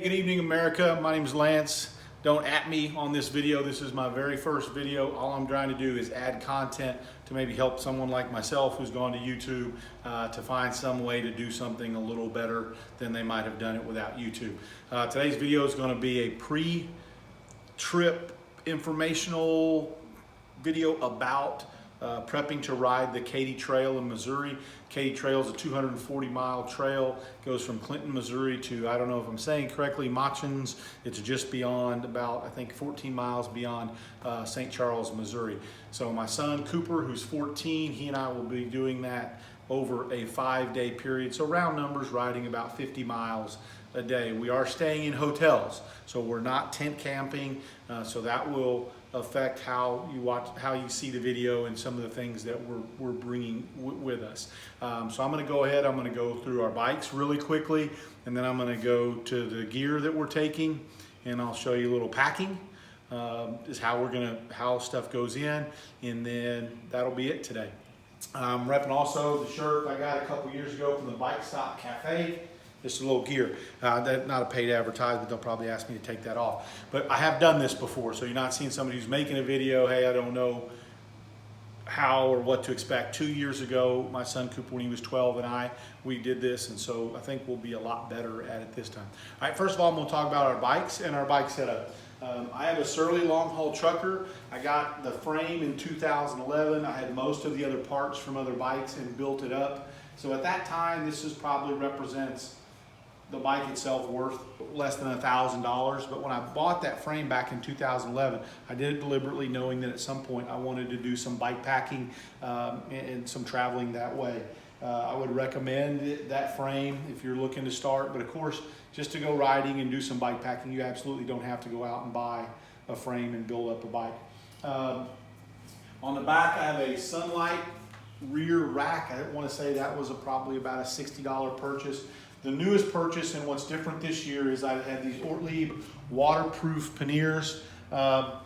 Good evening, America. My name is Lance. Don't at me on this video. This is my very first video. All I'm trying to do is add content to maybe help someone like myself who's gone to YouTube to find some way to do something a little better than they might have done it without YouTube. Today's video is going to be a pre-trip informational video about prepping to ride the Katy Trail in Missouri. Katy Trail is a 240-mile trail. Goes from Clinton, Missouri to, I don't know if I'm saying correctly, Machins. It's just beyond about, I think, 14 miles beyond St. Charles, Missouri. So my son, Cooper, who's 14, he and I will be doing that over a 5-day period. So round numbers, riding about 50 miles a day. We are staying in hotels, so we're not tent camping, so that will affect how you see the video and some of the things that we're bringing with us. So I'm going to go ahead, I'm going to go through our bikes really quickly, and then I'm going to go to the gear that we're taking, and I'll show you a little packing, is how stuff goes in, and then that'll be it today. I'm repping also the shirt I got a couple years ago from the Bike Stop Cafe. Just a little gear. That's not a paid advertisement. They'll probably ask me to take that off. But I have done this before, so you're not seeing somebody who's making a video, hey, I don't know how or what to expect. 2 years ago, my son Cooper, when he was 12, and we did this, and so I think we'll be a lot better at it this time. All right, first of all, I'm going to talk about our bikes and our bike setup. I have a Surly long haul trucker. I got the frame in 2011. I had most of the other parts from other bikes and built it up. So at that time, this probably represents the bike itself worth less than $1,000. But when I bought that frame back in 2011, I did it deliberately, knowing that at some point I wanted to do some bike packing and some traveling that way. I would recommend that frame if you're looking to start, but of course, just to go riding and do some bike packing, you absolutely don't have to go out and buy a frame and build up a bike. On the back, I have a Sunlight rear rack. I want to say that was probably about a $60 purchase. The newest purchase, and what's different this year, is I had these Ortlieb waterproof panniers. Got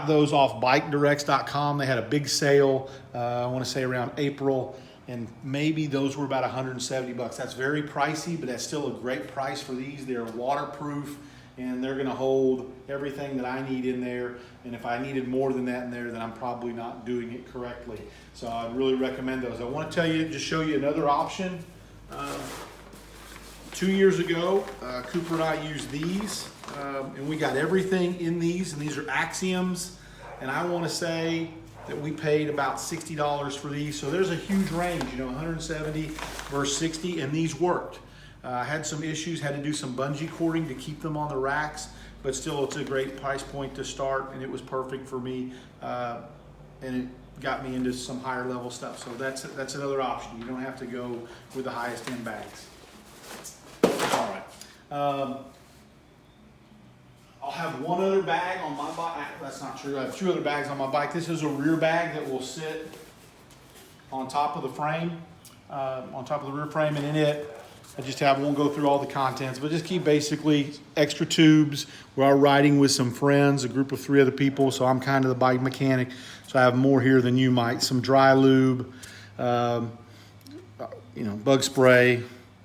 those off BikeDirects.com. They had a big sale, I want to say around April, and maybe those were about 170 bucks. That's very pricey, but that's still a great price for these. They're waterproof, and they're going to hold everything that I need in there. And if I needed more than that in there, then I'm probably not doing it correctly. So I'd really recommend those. I want to tell you, just show you another option. 2 years ago, Cooper and I used these, and we got everything in these, and these are Axioms. And I want to say that we paid about $60 for these. So there's a huge range, 170 versus 60, and these worked. I had some issues, had to do some bungee cording to keep them on the racks, but still it's a great price point to start, and it was perfect for me, and it got me into some higher level stuff. So that's another option. You don't have to go with the highest end bags. All right. I'll have one other bag on my bike. That's not true. I have 2 other bags on my bike. This is a rear bag that will sit on top of the frame, on top of the rear frame, and in it, I won't go through all the contents, but just keep basically extra tubes. We're riding with some friends, a group of 3 other people, so I'm kind of the bike mechanic, so I have more here than you might. Some dry lube, bug spray,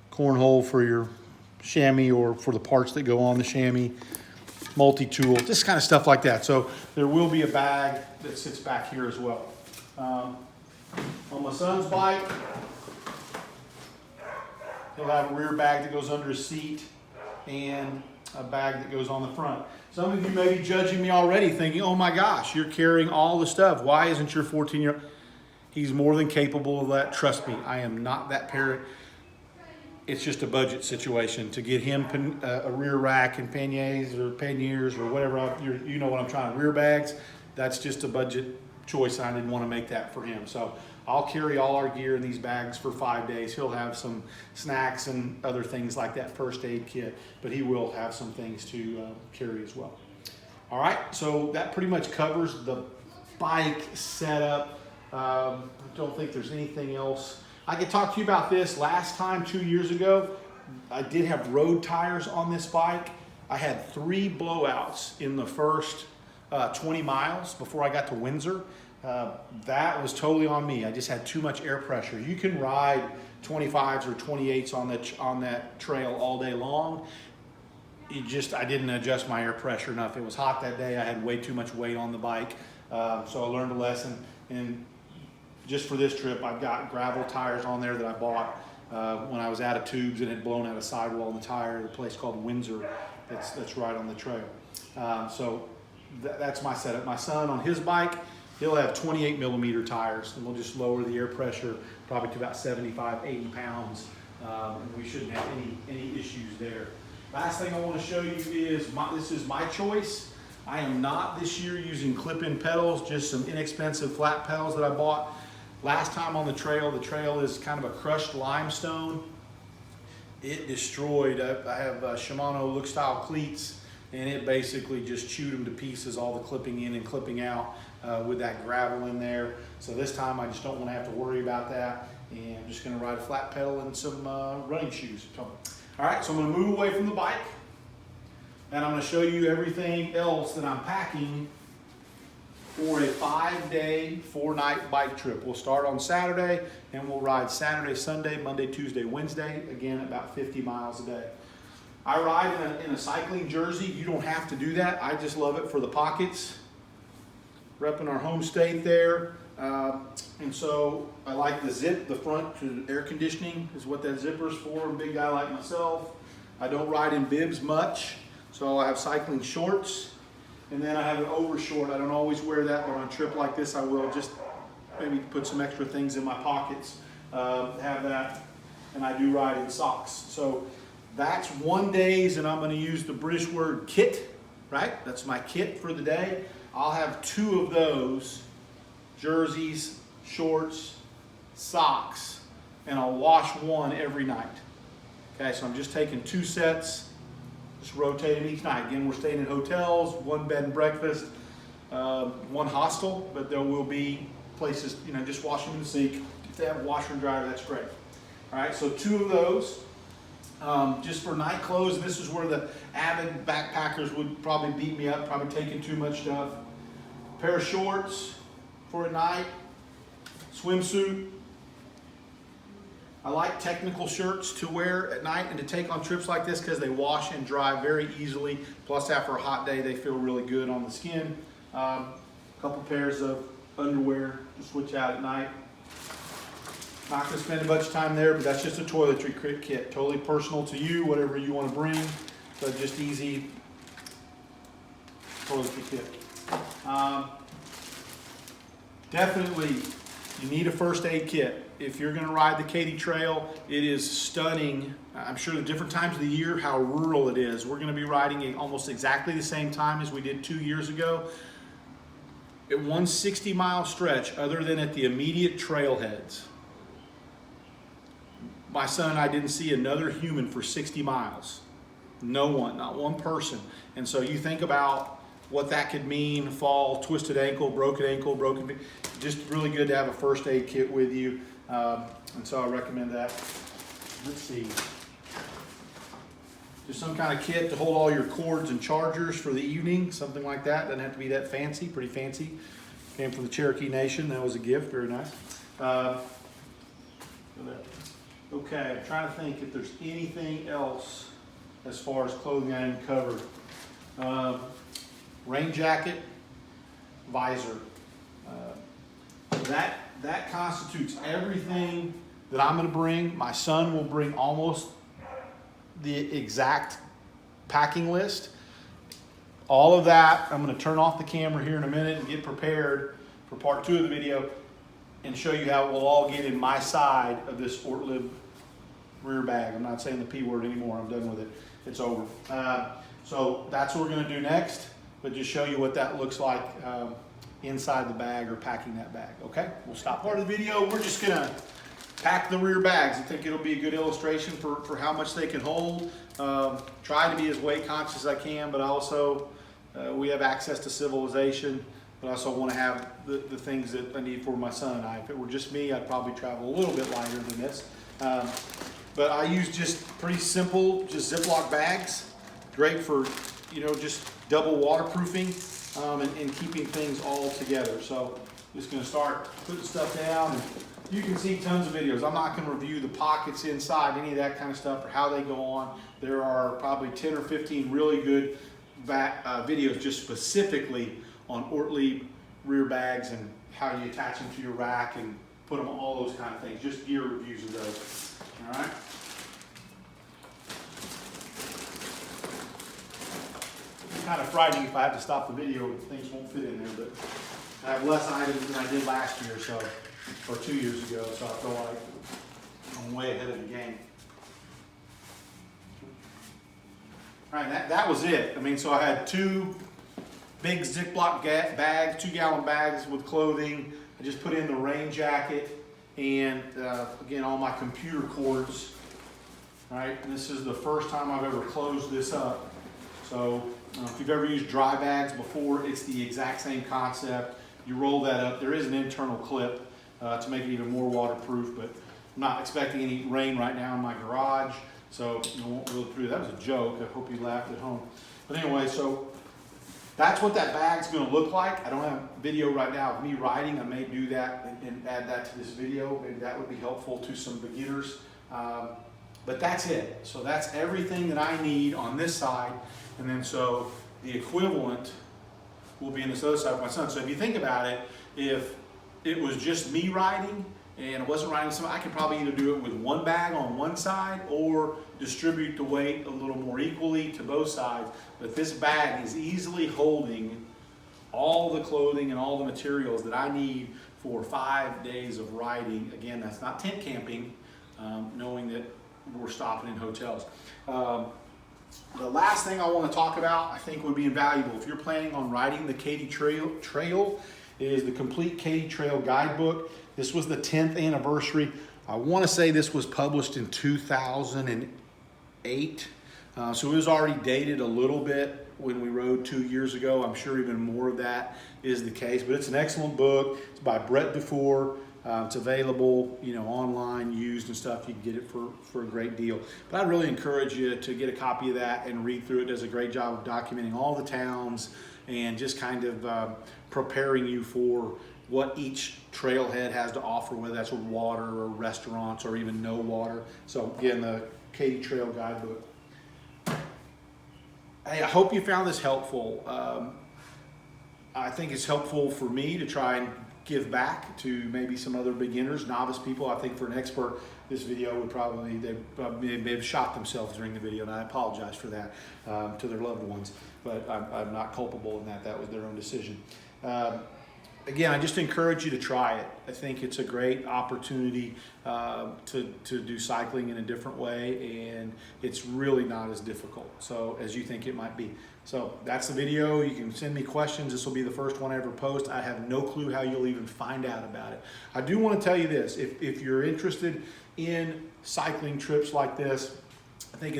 cornhole for your chamois or for the parts that go on the chamois, multi-tool, just kind of stuff like that. So there will be a bag that sits back here as well. On my son's bike, he'll have a rear bag that goes under his seat and a bag that goes on the front. Some of you may be judging me already, thinking, oh my gosh, you're carrying all the stuff. Why isn't your 14-year-old? He's more than capable of that. Trust me, I am not that parent. It's just a budget situation to get him a rear rack and panniers or whatever. You know what I'm trying. Rear bags, that's just a budget choice. I didn't want to make that for him. So I'll carry all our gear in these bags for 5 days. He'll have some snacks and other things like that first aid kit, but he will have some things to carry as well. All right, so that pretty much covers the bike setup. I don't think there's anything else. I could talk to you about this. Last time, 2 years ago, I did have road tires on this bike. I had 3 blowouts in the first 20 miles before I got to Windsor. That was totally on me. I just had too much air pressure. You can ride 25s or 28s on that trail all day long. I didn't adjust my air pressure enough. It was hot that day. I had way too much weight on the bike. So I learned a lesson. And just for this trip, I've got gravel tires on there that I bought when I was out of tubes and had blown out a sidewall in the tire at a place called Windsor that's right on the trail. So that's my setup. My son on his bike, he'll have 28 millimeter tires, and we'll just lower the air pressure probably to about 75, 80 pounds. And we shouldn't have any issues there. Last thing I want to show you is this is my choice. I am not this year using clip-in pedals, just some inexpensive flat pedals that I bought last time on the trail. The trail is kind of a crushed limestone. It destroyed, I have Shimano look style cleats, and it basically just chewed them to pieces, all the clipping in and clipping out with that gravel in there. So this time I just don't want to have to worry about that, and I'm just going to ride a flat pedal and some running shoes. All right, so I'm going to move away from the bike, and I'm going to show you everything else that I'm packing for a 5-day, 4-night bike trip. We'll start on Saturday, and we'll ride Saturday, Sunday, Monday, Tuesday, Wednesday, again about 50 miles a day. I ride in a cycling jersey. You don't have to do that. I just love it for the pockets. Repping our home state there. And so I like the zip, the front to air conditioning is what that zipper's for, a big guy like myself. I don't ride in bibs much, so I have cycling shorts. And then I have an overshort. I don't always wear that, but on a trip like this I will, just maybe put some extra things in my pockets, have that. And I do ride in socks. So that's 1 days, and I'm going to use the British word kit, right? That's my kit for the day. I'll have 2 of those, jerseys, shorts, socks, and I'll wash 1 every night. Okay, so I'm just taking 2 sets, just rotating each night. Again, we're staying in hotels, 1 bed and breakfast, 1 hostel, but there will be places, just wash them in the sink. If they have a washer and dryer, that's great. All right, so 2 of those. Just for night clothes, this is where the avid backpackers would probably beat me up, probably taking too much stuff. Pair of shorts for at night, swimsuit. I like technical shirts to wear at night and to take on trips like this because they wash and dry very easily. Plus, after a hot day, they feel really good on the skin. A couple pairs of underwear to switch out at night. Not going to spend a bunch of time there, but that's just a toiletry kit. Totally personal to you, whatever you want to bring. So just easy toiletry kit. Definitely, you need a first aid kit. If you're going to ride the Katy Trail, it is stunning. I'm sure the different times of the year, how rural it is. We're going to be riding almost exactly the same time as we did 2 years ago. At one 60-mile stretch, other than at the immediate trailheads, my son and I didn't see another human for 60 miles. No one, not one person. And so you think about what that could mean: fall, twisted ankle, broken feet. Just really good to have a first aid kit with you. And so I recommend that. Let's see. Just some kind of kit to hold all your cords and chargers for the evening, something like that. Doesn't have to be that fancy, pretty fancy. Came from the Cherokee Nation. That was a gift, very nice. Okay, I'm trying to think if there's anything else as far as clothing I didn't cover. Rain jacket, visor. That constitutes everything that I'm going to bring. My son will bring almost the exact packing list. All of that, I'm going to turn off the camera here in a minute and get prepared for part 2 of the video and show you how it will all get in my side of this Ortlib rear bag. I'm not saying the P word anymore. I'm done with it. It's over. So that's what we're going to do next, but just show you what that looks like inside the bag or packing that bag. Okay, we'll stop part of the video. We're just going to pack the rear bags. I think it'll be a good illustration for how much they can hold. Try to be as weight conscious as I can, but also we have access to civilization, but I also want to have the things that I need for my son and I. If it were just me, I'd probably travel a little bit lighter than this. But I use just pretty simple, just Ziploc bags. Great for, just double waterproofing and keeping things all together. So just going to start putting stuff down. And you can see tons of videos. I'm not going to review the pockets inside, any of that kind of stuff, or how they go on. There are probably 10 or 15 really good videos just specifically on Ortlieb rear bags and how you attach them to your rack and put them on, all those kind of things. Just gear reviews of those. All right. It's kind of frightening if I have to stop the video and things won't fit in there, but I have less items than I did last year, so, or 2 years ago, so I feel like I'm way ahead of the game. All right, that was it. I mean, so I had 2 big Ziploc bags, 2-gallon bags with clothing. I just put in the rain jacket and again, all my computer cords. All right, and this is the first time I've ever closed this up. So if you've ever used dry bags before, it's the exact same concept. You roll that up. There is an internal clip to make it even more waterproof, but I'm not expecting any rain right now in my garage, so I won't go through. That was a joke. I hope you laughed at home. But anyway, so that's what that bag's going to look like. I don't have video right now of me riding. I may do that and add that to this video. Maybe that would be helpful to some beginners. But that's it. So that's everything that I need on this side. And then so the equivalent will be on this other side with my son. So if you think about it, if it was just me riding and it wasn't riding with someone, I could probably either do it with one bag on one side or distribute the weight a little more equally to both sides. But this bag is easily holding all the clothing and all the materials that I need for 5 days of riding. Again, that's not tent camping, knowing that we're stopping in hotels. The last thing I want to talk about, I think would be invaluable if you're planning on riding the Katy Trail is the complete Katy Trail guidebook. This was the 10th anniversary. I want to say this was published in 2008. So it was already dated a little bit when we rode 2 years ago. I'm sure even more of that is the case, but it's an excellent book. It's by Brett Dufour. It's available, you know, online, used and stuff. You can get it for a great deal. But I really encourage you to get a copy of that and read through it. It does a great job of documenting all the towns and just kind of preparing you for what each trailhead has to offer, whether that's with water or restaurants or even no water. So again, the Katy Trail Guidebook. Hey, I hope you found this helpful. I think it's helpful for me to try and give back to maybe some other beginners, novice people. I think for an expert, this video would probably, they may have shot themselves during the video, and I apologize for that to their loved ones, but I'm not culpable in that. That was their own decision. Again, I just encourage you to try it. I think it's a great opportunity to do cycling in a different way, and it's really not as difficult as you think it might be. So that's the video. You can send me questions. This will be the first one I ever post. I have no clue how you'll even find out about it. I do want to tell you this. If you're interested in cycling trips like this, I think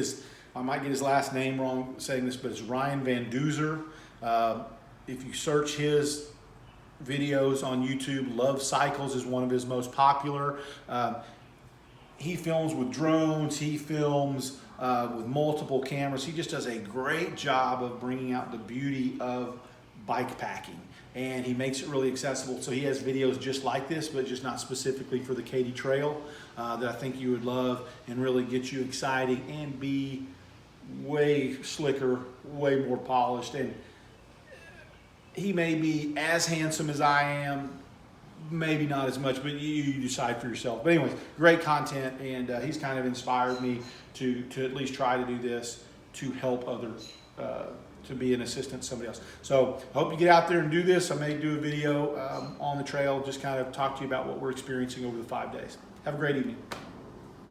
I might get his last name wrong saying this, but it's Ryan Van Duzer. If you search his videos on YouTube, Love Cycles is one of his most popular. He films with drones, he films with multiple cameras. He just does a great job of bringing out the beauty of bike packing, and he makes it really accessible. So he has videos just like this, but just not specifically for the Katy Trail, that I think you would love and really get you excited and be way slicker, way more polished. And he may be as handsome as I am, maybe not as much, but you decide for yourself. But anyways, great content, and he's kind of inspired me to at least try to do this to help others, to be an assistant to somebody else. So I hope you get out there and do this. I may do a video on the trail, just kind of talk to you about what we're experiencing over the 5 days. Have a great evening.